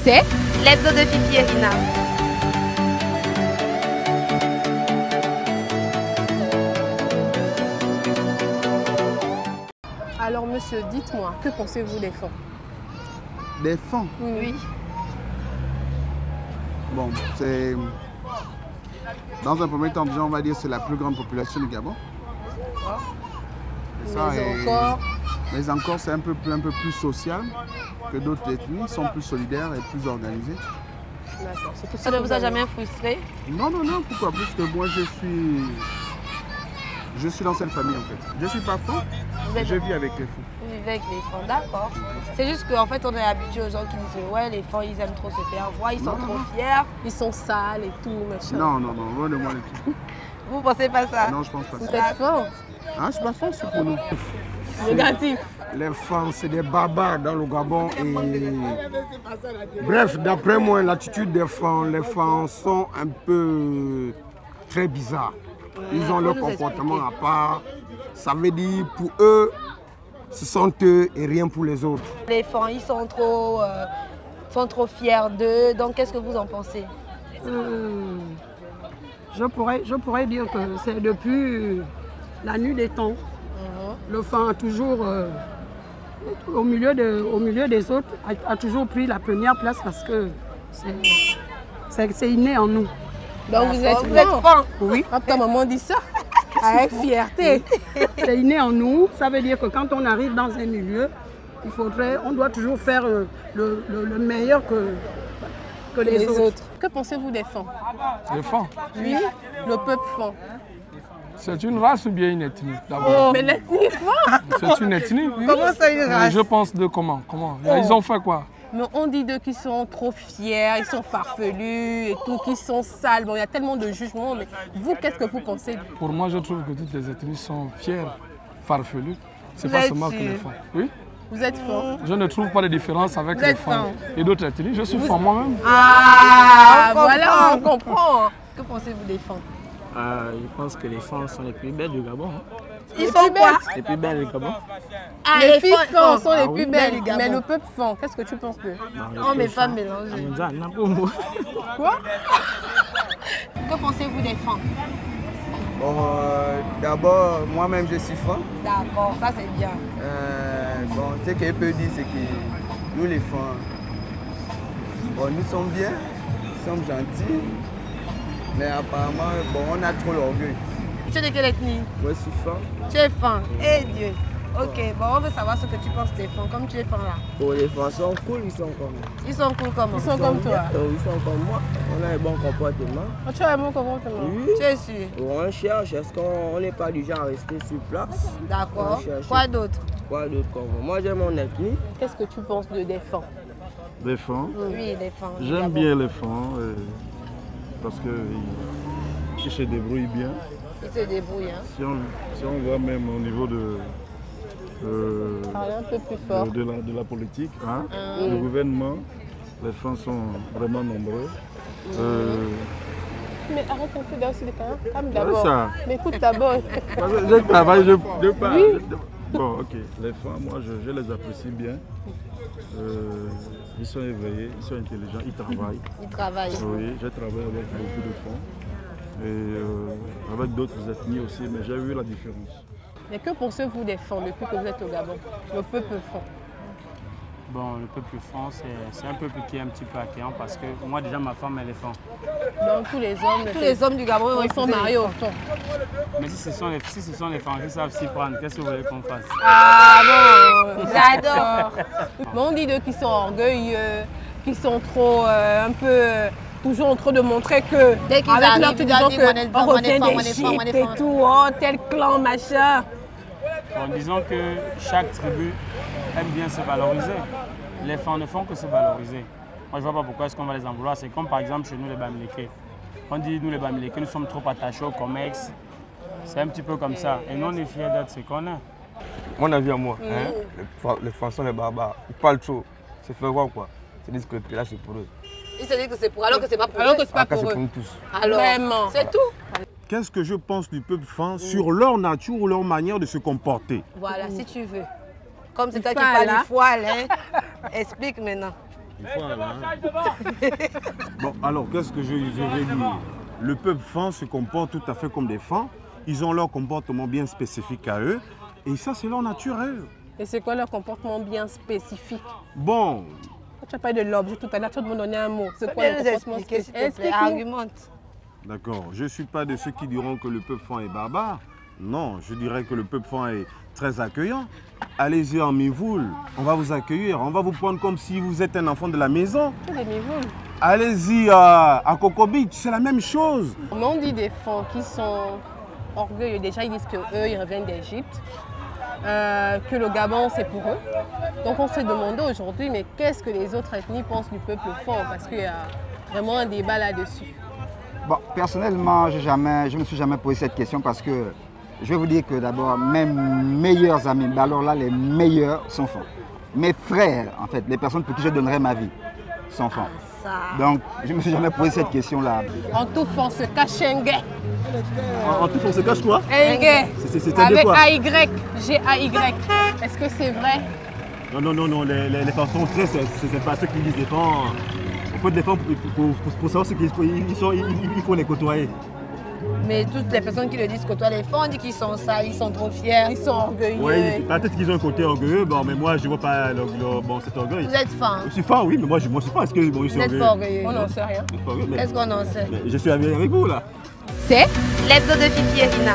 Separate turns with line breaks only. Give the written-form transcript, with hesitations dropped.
c'est
l'hebdo de Fifi et Rina.
Alors monsieur, dites-moi, que pensez-vous des fonds?
Des fonds?
Oui.
Bon, c'est... Dans un premier temps, déjà, on va dire que c'est la plus grande population du Gabon. Mais encore, c'est un peu plus social que d'autres ethnies. Ils sont plus solidaires et plus organisés.
D'accord.
Ça ne vous a jamais frustré?
Non, pourquoi? Parce que moi, je suis dans cette famille, en fait. Je ne suis pas fond, je vis avec les fonds.
Vous vivez avec les fonds, d'accord. C'est juste qu'en fait, on est habitué aux gens qui disent ouais, les fonds, ils aiment trop se faire voir, ils sont trop fiers.
Ils sont sales et tout, machin.
Non, loin de moi les tout.
Vous pensez pas ça?
Non, je pense pas
Vous
ça.
êtes fond?
Ah, je suis pas fond, c'est pour nous.
Négatif.
Les femmes, c'est des barbares dans le Gabon. Et... Bref, d'après moi, l'attitude des femmes, les femmes sont un peu très bizarres. Ils ont leur comportement à part. Ça veut dire, pour eux, ce sont eux et rien pour les autres.
Les femmes, ils sont trop fiers d'eux. Donc, qu'est-ce que vous en pensez?
Je pourrais dire que c'est depuis la nuit des temps. Le fan a toujours, au milieu des autres, a toujours pris la première place parce que c'est inné en nous.
Donc vous êtes
fan?
Oui.
Ta maman dit ça avec fierté.
C'est inné en nous. Ça veut dire que quand on arrive dans un milieu, on doit toujours faire le meilleur que les autres.
Que pensez-vous des fonds?
Les fonds?
Oui, le peuple fond.
C'est une race ou bien une ethnie d'abord?
Mais l'ethnie fond?
C'est une ethnie?
Comment ça, une race?
Je pense de comment? Ils ont fait quoi?
Mais on dit d'eux qu'ils sont trop fiers, ils sont farfelus et tout, qu'ils sont sales. Bon, il y a tellement de jugements, mais vous, qu'est-ce que vous pensez?
Pour moi, je trouve que toutes les ethnies sont fières, farfelues. C'est
Vous
pas
êtes
seulement que les
sûr?
femmes. Oui?
Vous êtes fond?
Je ne trouve pas de différence avec
Vous
les
êtes
femmes
fond.
et d'autres ethnies. Je suis femme moi-même.
Ah, voilà, on comprend. Que pensez-vous des fonds?
Je pense que les femmes sont les plus belles du Gabon.
Ils sont quoi?
Les plus belles du Gabon.
Ah,
Les filles fond sont les
oui.
plus belles, mais le peuple fond, qu'est-ce que tu penses d'eux?
Oh, mes femmes mélangées.
Quoi?
Que pensez-vous des fonds?
Bon, d'abord, moi-même je suis fan.
D'accord, ça c'est bien.
Bon, ce qu'il peut dire, c'est que nous les fans, bon, nous sommes bien, nous sommes gentils, mais apparemment, bon, on a trop l'orgueil.
Tu es de quelle ethnie?
Moi, je suis fan.
Tu es fan. Eh Dieu. Ok, bon, on veut savoir ce que tu penses des fans, comme tu es fan là.
Bon, les fans sont cool, ils sont comme
Ils sont cool comment?
Ils sont comme toi.
Ils sont comme moi, on a un bon comportement.
Oh, tu as un bon comportement?
Oui.
Tu es sûr?
On cherche, est-ce qu'on n'est pas du genre à rester sur place?
D'accord.
On cherche.
Quoi d'autre?
Quoi d'autre comme moi, j'aime mon ethnie.
Qu'est-ce que tu penses des fans?
Des fonds.
Oui, des fans.
J'aime bien les fonds parce qu'ils se débrouillent bien.
Ils se débrouillent. Hein?
Si on voit même au niveau
Parlez un peu plus fort.
de la politique, hein, du gouvernement, les fonds sont vraiment nombreux.
Mais arrête un peu d'aussi des cas. Calme
ça.
d'abord. Mais écoute d'abord.
Je travaille, je parle. Oui. Bon, ok. Les femmes, moi, je les apprécie bien. Ils sont éveillés, ils sont intelligents, ils travaillent.
Ils travaillent.
Oui, j'ai travaillé avec beaucoup de femmes et avec d'autres ethnies aussi, mais j'ai vu la différence.
Mais que pensez-vous des fonds depuis que vous êtes au Gabon? Le peuple fond.
Bon, le peuple fond, c'est un peuple qui est un petit peu accueillant parce que moi déjà ma femme elle est fond.
Donc tous les hommes
du Gabon
ils sont mariés au fond.
Mais si ce sont les femmes qui savent s'y prendre, qu'est-ce que vous voulez qu'on fasse?
Ah bon, j'adore.
Mais on dit d'eux qu'ils sont orgueilleux, qu'ils sont trop un peu toujours en train de montrer que
dès qu'ils
avec leur
arrivent,
disant
on
qu'on revient d'Égypte et tout, oh tel clan machin.
Bon, disons que chaque tribu aime bien se valoriser. Les femmes ne font que se valoriser. Moi, je ne vois pas pourquoi est-ce qu'on va les en vouloir. C'est comme par exemple chez nous les Bamileke. On dit nous les Bamileke, nous sommes trop attachés au COMEX. C'est un petit peu comme ça. Et nous, on est fiers d'être ce qu'on est.
Mon avis à moi, les femmes sont les barbares. Ils parlent trop. C'est faire voir quoi. Ils disent que là c'est pour eux.
Ils se disent que c'est pour alors que c'est pas pour eux.
Alors que c'est pas pour eux.
C'est pour nous tous.
Alors,
vraiment.
C'est tout.
Qu'est-ce que je pense du peuple fan sur leur nature ou leur manière de se comporter?
Voilà, si tu veux. Comme c'est toi qui parles du foie, hein, explique maintenant.
Voilà. Bon, alors, qu'est-ce que je vais dire? Le peuple fan se comporte tout à fait comme des fans. Ils ont leur comportement bien spécifique à eux. Et ça, c'est leur nature à eux.
Et c'est quoi leur comportement bien spécifique?
Bon.
Tu as parlé de l'objet tout à l'heure, tu as donné un mot. C'est quoi le comportement spécifique?
Argumente.
D'accord. Je ne suis pas de ceux qui diront que le peuple fan est barbare. Non, je dirais que le peuple fan est très accueillant. Allez-y en Mivoul, on va vous accueillir, on va vous prendre comme si vous êtes un enfant de la maison. Allez-y à Coco Beach, c'est la même chose.
Mais on dit des fans qui sont orgueilleux. Déjà, ils disent qu'eux, ils reviennent d'Égypte, que le Gabon, c'est pour eux. Donc on s'est demandé aujourd'hui, mais qu'est-ce que les autres ethnies pensent du peuple fan? Parce qu'il y a vraiment un débat là-dessus.
Bon, personnellement, je ne me suis jamais posé cette question parce que je vais vous dire que d'abord, mes meilleurs amis, alors là, les meilleurs sont fans. Mes frères, en fait, les personnes pour qui je donnerais ma vie, sont fans. Donc, je ne me suis jamais posé cette question-là.
En tout fond, se cache un gay.
En tout fond, se cache quoi?
Un gay.
C'est-à-dire quoi?
Avec AY, G-A-Y. Est-ce que c'est vrai?
Non, les fans sont très... C'est pas ceux qui disent des fans. Il faut des fans pour savoir ce qu'ils font, il faut les côtoyer.
Mais toutes les personnes qui le disent côtoient les fans, on dit qu'ils sont sales, ils sont trop fiers.
Ils sont orgueilleux.
Oui, peut-être qu'ils ont un côté orgueilleux, bon, mais moi je ne vois pas cet orgueil.
Vous êtes fan?
Je suis fan, oui, mais moi je suis fan. Est-ce que je suis orgueilleux?
Vous n'êtes pas orgueilleux?
On n'en sait rien.
Qu'est-ce qu'on en sait?
Je suis avec vous là.
C'est l'hebdo de Fifi et Rina.